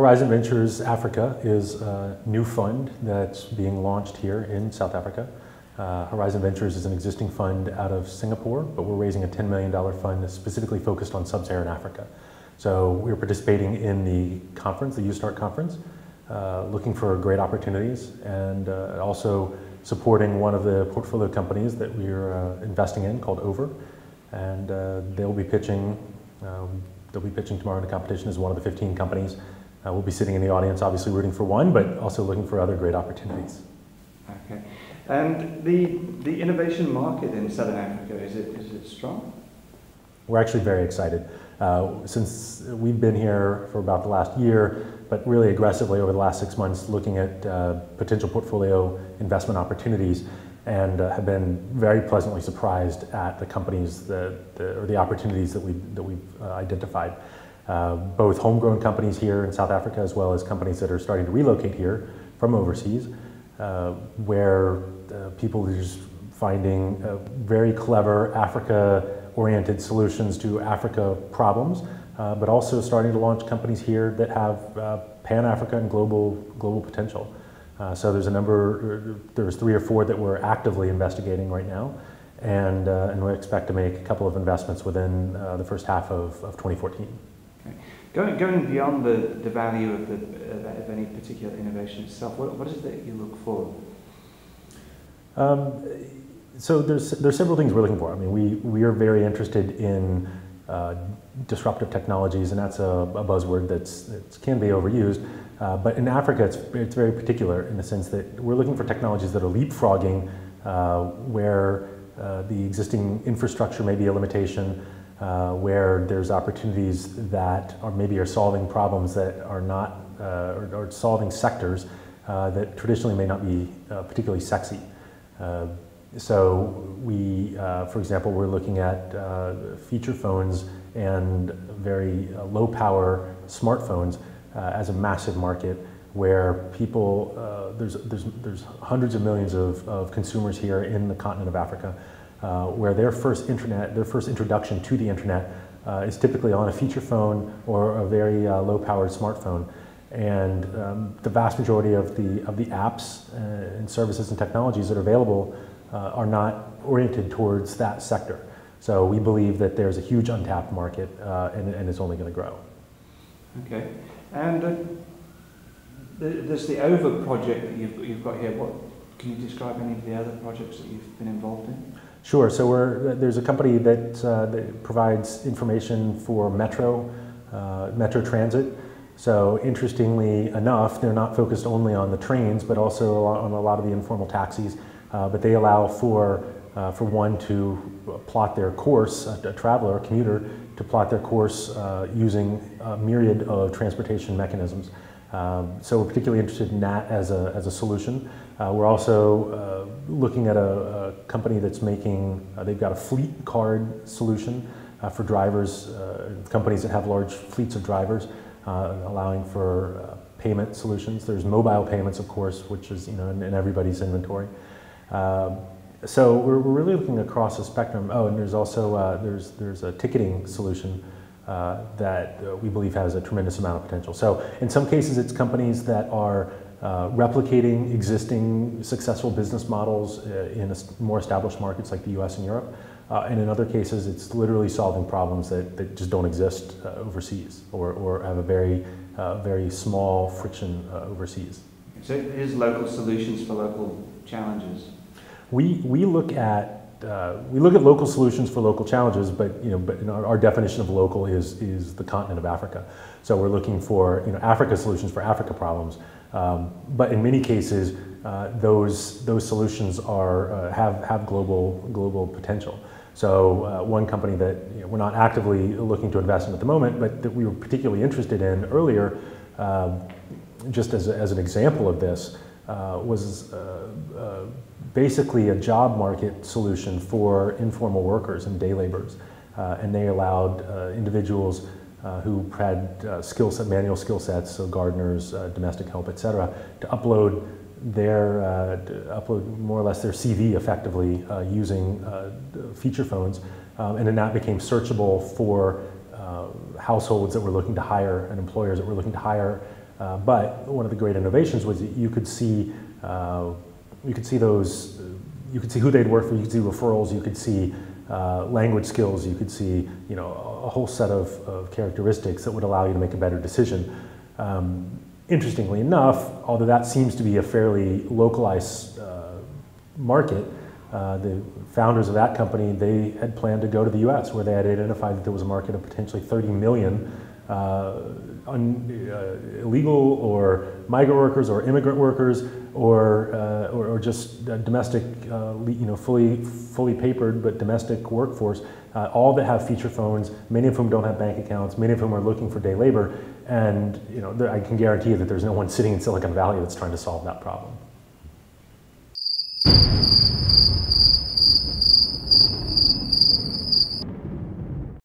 Horizon Ventures Africa is a new fund that's being launched here in South Africa. Horizon Ventures is an existing fund out of Singapore, but we're raising a $10 million fund that's specifically focused on sub-Saharan Africa. So we're participating in the conference, the YouStart conference, looking for great opportunities, and also supporting one of the portfolio companies that we're investing in called Over. And they'll be pitching tomorrow in the competition as one of the 15 companies. We'll be sitting in the audience, obviously rooting for one, but also looking for other great opportunities. Okay. And the innovation market in Southern Africa, is it strong? We're actually very excited. Since we've been here for about the last year, but really aggressively over the last 6 months looking at potential portfolio investment opportunities, and have been very pleasantly surprised at the companies or the opportunities that we've identified. Both homegrown companies here in South Africa, as well as companies that are starting to relocate here from overseas, where people are just finding very clever Africa-oriented solutions to Africa problems, but also starting to launch companies here that have Pan-Africa and global potential. So there's 3 or 4 that we're actively investigating right now, and we expect to make a couple of investments within the first half of 2014. Okay. Going beyond the value of any particular innovation itself, what is it that you look for? So there's several things we're looking for. I mean, we are very interested in disruptive technologies, and that's a buzzword that can be overused. But in Africa, it's very particular in the sense that we're looking for technologies that are leapfrogging where the existing infrastructure may be a limitation, where there's opportunities that are solving problems that are not, or solving sectors that traditionally may not be particularly sexy. So we, for example, we're looking at feature phones and very low power smartphones as a massive market where people, there's hundreds of millions of consumers here in the continent of Africa where their first introduction to the internet is typically on a feature phone or a very low powered smartphone. And the vast majority of the apps and services and technologies that are available are not oriented towards that sector. So we believe that there's a huge untapped market and it's only going to grow. Okay. And there's the Over project that you've got here. Can you describe any of the other projects that you've been involved in? Sure. So there's a company that provides information for metro transit. So interestingly enough, they're not focused only on the trains, but also on a lot of the informal taxis. But they allow for one to plot their course, a traveler, a commuter, to plot their course using a myriad of transportation mechanisms. So we're particularly interested in that as a solution. We're also looking at a company that's making, they've got a fleet card solution for drivers, companies that have large fleets of drivers, allowing for payment solutions. There's mobile payments, of course, which is in everybody's inventory. So we're really looking across the spectrum. Oh, and there's also there's a ticketing solution that we believe has a tremendous amount of potential. So in some cases, it's companies that are replicating existing successful business models in more established markets like the US and Europe. And in other cases, it's literally solving problems that just don't exist overseas or have a very small friction overseas. So it is local solutions for local challenges. We look at local solutions for local challenges, but our definition of local is the continent of Africa. So we're looking for Africa solutions for Africa problems. But in many cases, those solutions have global potential. So one company that we're not actively looking to invest in at the moment, but that we were particularly interested in earlier, just as an example of this, was basically a job market solution for informal workers and day laborers. And they allowed individuals who had manual skill sets, so gardeners, domestic help, etc., to upload more or less their CV effectively using feature phones, and then that became searchable for households that were looking to hire and employers that were looking to hire But one of the great innovations was that you could see those, you could see who they'd work for, you could see referrals, you could see language skills, you could see, you know, a whole set of characteristics that would allow you to make a better decision. Interestingly enough, although that seems to be a fairly localized market, the founders of that company, they had planned to go to the US, where they had identified that there was a market of potentially 30 million illegal or migrant workers or immigrant workers or just domestic, you know, fully papered but domestic workforce, all that have feature phones, many of whom don't have bank accounts, many of whom are looking for day labor, and you know, I can guarantee you that there's no one sitting in Silicon Valley that's trying to solve that problem.